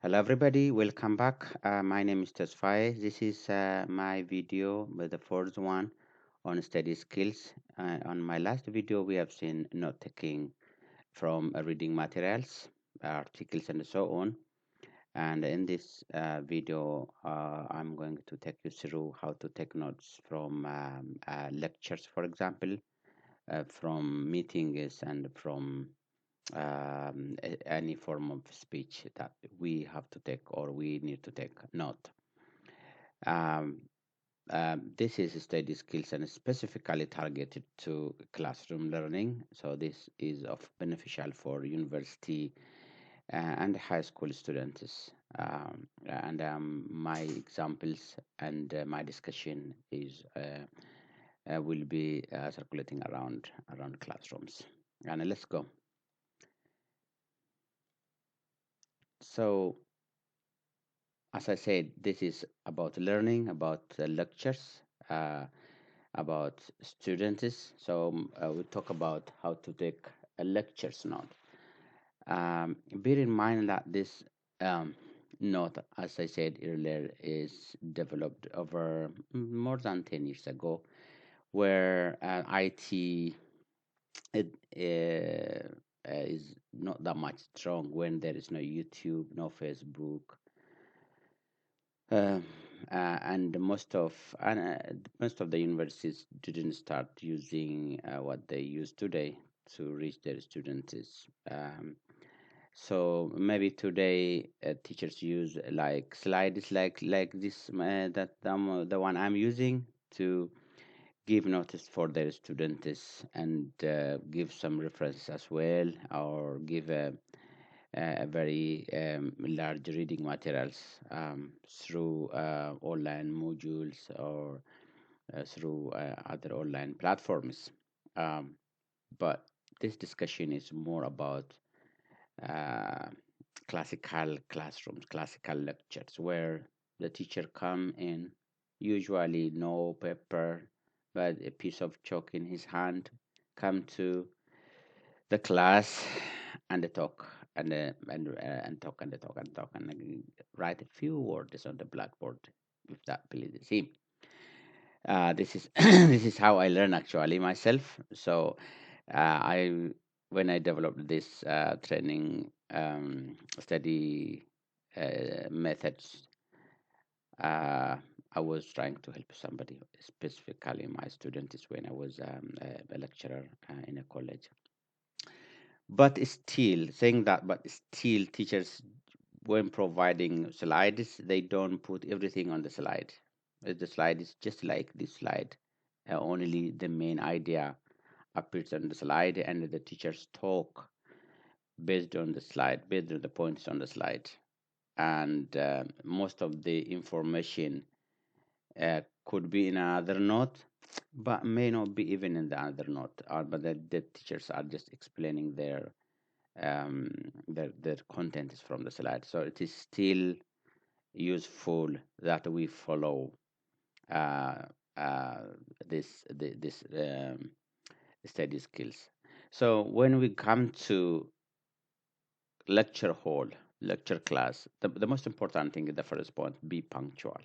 Hello everybody, welcome back. My name is Tesfaye. This is my video, the first one on study skills. On my last video, we have seen note taking from reading materials, articles, and so on. And in this video, I'm going to take you through how to take notes from lectures, for example, from meetings, and from any form of speech that we have to take or we need to take note. Um, this is study skills and specifically targeted to classroom learning. So this is of beneficial for university and high school students. And my examples and my discussion is will be circulating around classrooms. And let's go. So as I said, this is about learning, about lectures, uh, about students. So we talk about how to take a lectures note. Bear in mind that this note, as I said earlier, is developed over more than 10 years ago, where IT is not that much strong when there is no YouTube, no Facebook, uh, and most of the universities didn't start using what they use today to reach their students. So maybe today teachers use like slides like this the one I'm using to give notice for their students and give some reference as well, or give a very large reading materials through online modules or through other online platforms. Um, but this discussion is more about uh, classical classrooms, classical lectures, where the teacher come in, usually no paper, but a piece of chalk in his hand, come to the class and talk and talk and talk and talk and write a few words on the blackboard if that pleases him. This is this is how I learn actually myself. So I when I developed this training study methods, uh, I was trying to help somebody, specifically my students when I was a lecturer in a college. But still, saying that, but still, teachers, when providing slides, they don't put everything on the slide. The slide is just like this slide. Only the main idea appears on the slide, and the teachers talk based on the slide, based on the points on the slide. And most of the information could be in another note, but may not be even in the other note. But the teachers are just explaining their content is from the slide. So it is still useful that we follow uh, uh, this study skills. So when we come to lecture hall, lecture class, the most important thing is the first point: be punctual.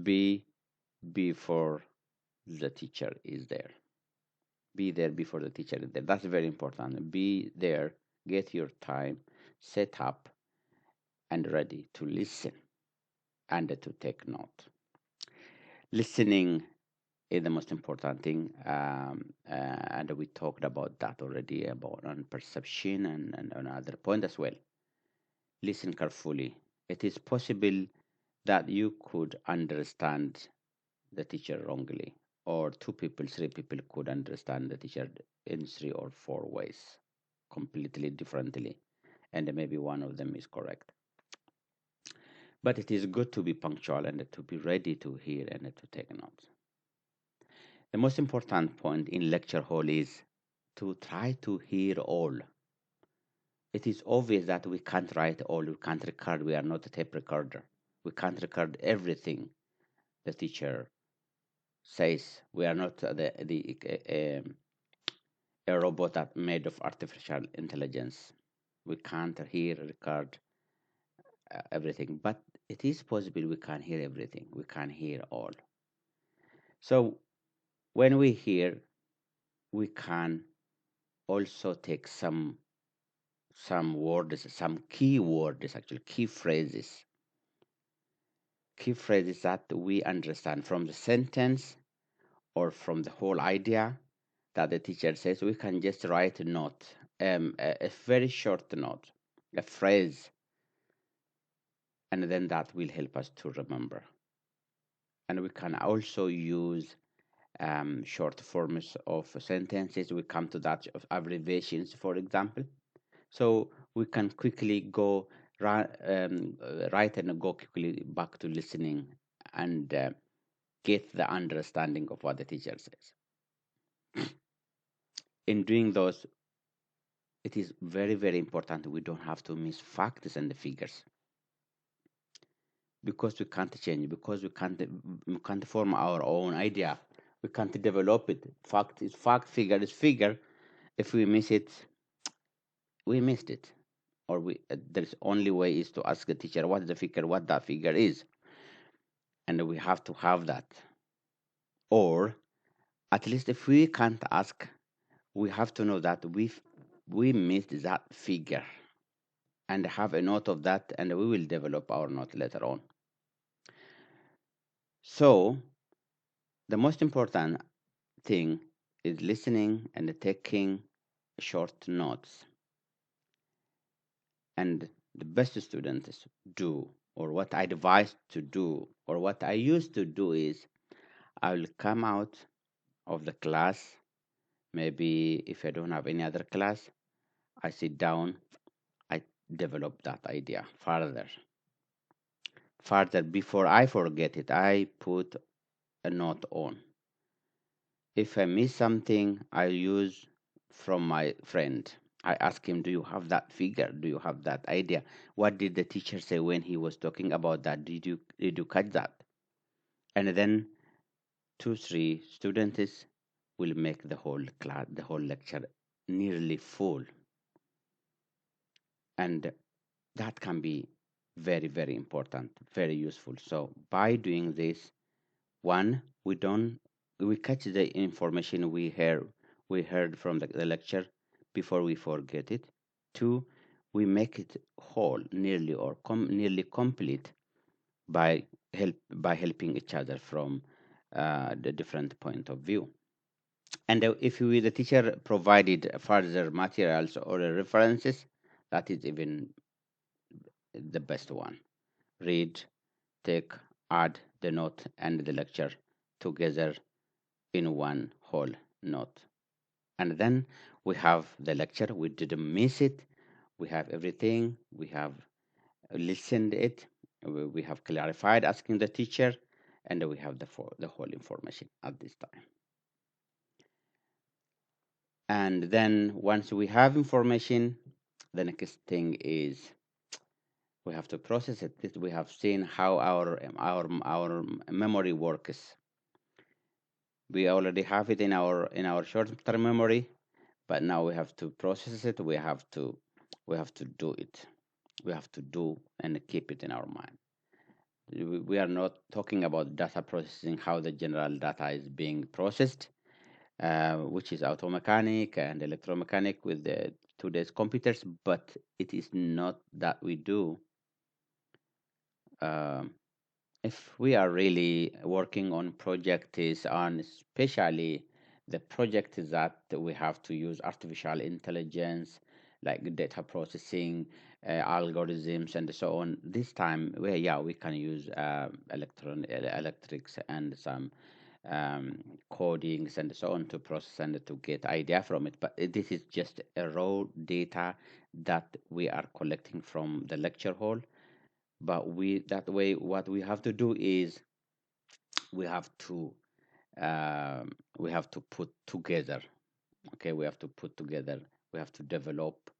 Be before the teacher is there. Be there before the teacher is there. That's very important. Be there. Get your time set up and ready to listen and to take note. Listening is the most important thing, and we talked about that already about on perception and on other point as well. Listen carefully. It is possible that you could understand the teacher wrongly, or two people, three people could understand the teacher in three or four ways, completely differently, and maybe one of them is correct. But it is good to be punctual and to be ready to hear and to take notes. The most important point in lecture hall is to try to hear all. It is obvious that we can't write all, we can't record, we are not a tape recorder. We can't record everything the teacher says. We are not a robot that made of artificial intelligence. We can't hear, record everything, but it is possible we can't hear everything, we can't hear all. So when we hear, we can also take some words, some key words, actually key phrases that we understand from the sentence or from the whole idea that the teacher says. We can just write a note, a very short note, a phrase, and then that will help us to remember. And we can also use short forms of sentences. We come to that of abbreviations, for example. So we can quickly go write and go quickly back to listening and get the understanding of what the teacher says. In doing those, it is very, very important we don't have to miss facts and the figures, because we can't change, because we can't form our own idea, we can't develop it. Fact is fact, figure is figure. If we miss it, we missed it. Or there's only way is to ask the teacher what is the figure, what that figure is, and we have to have that. Or at least if we can't ask, we have to know that we missed that figure, and have a note of that, and we will develop our note later on. So the most important thing is listening and taking short notes. And the best students do, or what I advise to do, or what I used to do is, I will come out of the class. Maybe if I don't have any other class, I sit down, I develop that idea further. Further, before I forget it, I put a note on. If I miss something, I use from my friend. I ask him, do you have that figure? Do you have that idea? What did the teacher say when he was talking about that? Did you catch that? And then 2, 3 students will make the whole class, the whole lecture nearly full. And that can be very, very important, very useful. So by doing this, one, we catch the information we heard from the lecture before we forget it. Two, we make it whole, nearly or nearly complete by helping each other from the different point of view. And if the teacher provided further materials or references, that is even the best one. Read, take, add the note and the lecture together in one whole note. And then we have the lecture. We didn't miss it. We have everything. We have listened it. We have clarified asking the teacher, and we have the whole information at this time. And then once we have information, the next thing is we have to process it. We have seen how our memory works. We already have it in our short-term memory, but now we have to process it. We have to do it. We have to do and keep it in our mind. We are not talking about data processing, how the general data is being processed, which is automechanic and electromechanic with the today's computers, but it is not that we do. Um, if we are really working on projects, on especially the project that we have to use artificial intelligence, like data processing, algorithms, and so on, this time we can use electrics and some codings and so on to process and to get idea from it. But this is just a raw data that we are collecting from the lecture hall. But that way, what we have to do is we have to put together. Okay, we have to put together. We have to develop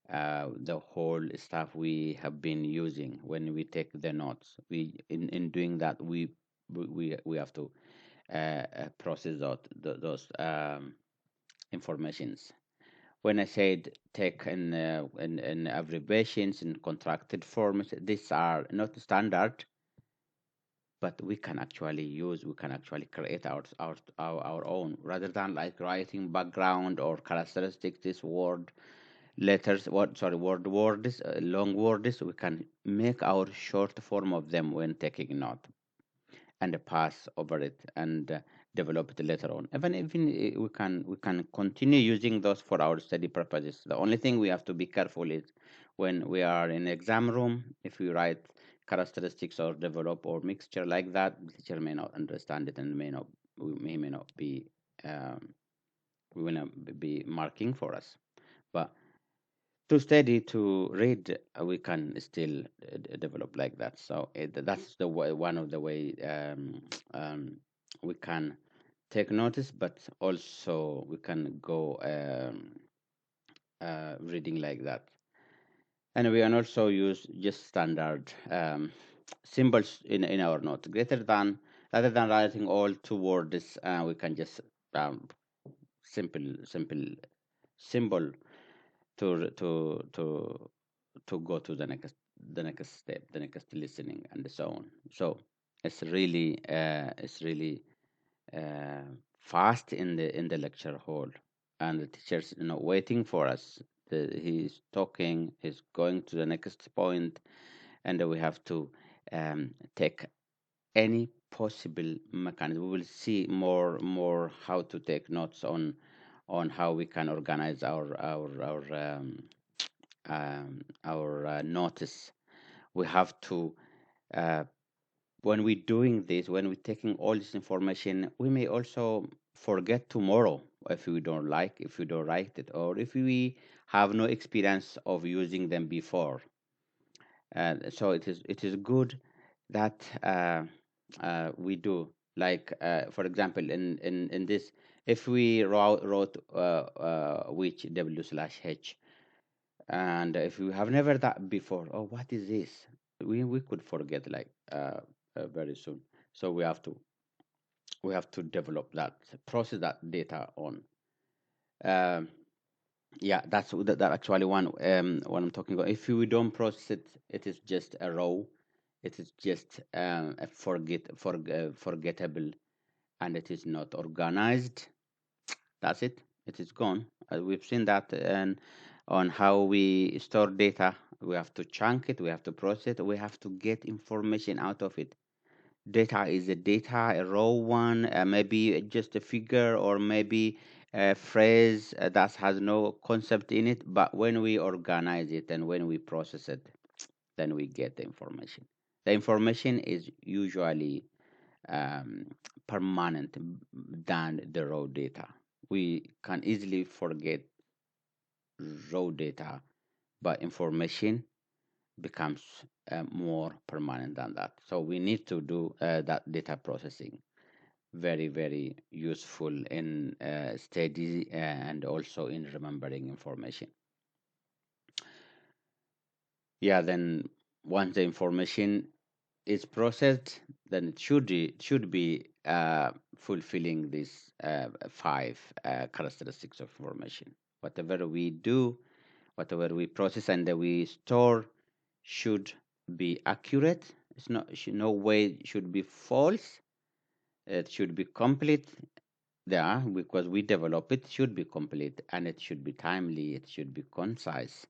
the whole stuff we have been using when we take the notes. In doing that, we have to process those informations. When I said take in abbreviations in contracted forms, these are not standard, but we can actually create our own rather than like writing background or characteristics. This word letters, words, long words. We can make our short form of them when taking note and pass over it and develop it later on. Even we can continue using those for our study purposes. The only thing we have to be careful is when we are in exam room, if we write characteristics or develop or mixture like that, the teacher may not understand it and may not be um, we will not be marking for us. But to study to read, we can still develop like that. So that's the way, one of the way um, we can take notice, but also we can go reading like that. And we can also use just standard symbols in our note. Greater than rather than writing all two words, we can just um, simple symbol to to to to go to the next step, the next listening, and so on. So it's really uh, fast in the lecture hall, and the teachers waiting for us. He's talking, he's going to the next point, and we have to take any possible mechanism. We will see more how to take notes on how we can organize our notice. We have to uh, when we're doing this, when we're taking all this information, we may also forget tomorrow if we don't write it, or if we have no experience of using them before. So it is good that we do, like for example in this, if we wrote which w slash h, and if you have never that before, oh, what is this? We could forget like very soon. So we have to develop that, process that data on. Um, yeah, that actually one what I'm talking about. If we don't process it, it is just a row. It is just a forgettable, and it is not organized. That's it. It is gone. We've seen that and on how we store data. We have to chunk it. We have to process it. We have to get information out of it. Data is a data, a raw one, maybe just a figure or maybe a phrase that has no concept in it. But when we organize it and when we process it, then we get the information. The information is usually um, permanent than the raw data. We can easily forget raw data, but information becomes more permanent than that. So we need to do that data processing. Very, very useful in study and also in remembering information. Yeah, then once the information is processed, then it should be fulfilling these five characteristics of information. Whatever we do, whatever we process and that we store should be accurate. It's not no way it should be false. It should be complete. Yeah, because we develop it should be complete and it should be timely. It should be concise,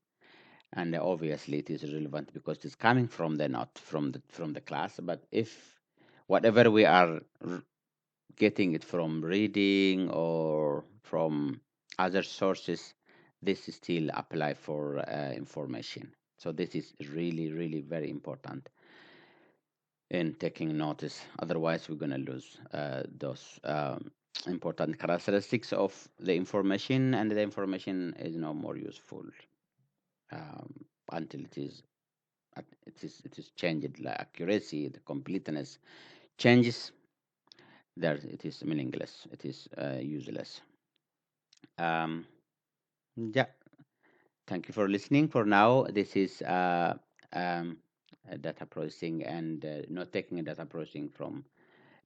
and obviously it is relevant because it's coming from the not from the class. But if whatever we are getting it from reading or from other sources, this is still apply for information. So this is really, really very important in taking notice. Otherwise, we're going to lose those important characteristics of the information, and the information is no more useful um, until it is changed. Like accuracy, the completeness changes. There, it is meaningless. It is useless. Um, yeah. Thank you for listening. For now, this is um, data processing and not taking data processing from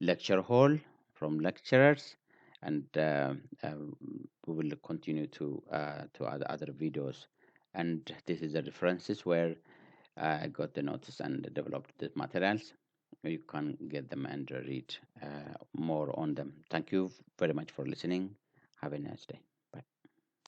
lecture hall, from lecturers, and we will continue to other videos. And this is the references where I got the notice and developed the materials. You can get them and read more on them. Thank you very much for listening. Have a nice day.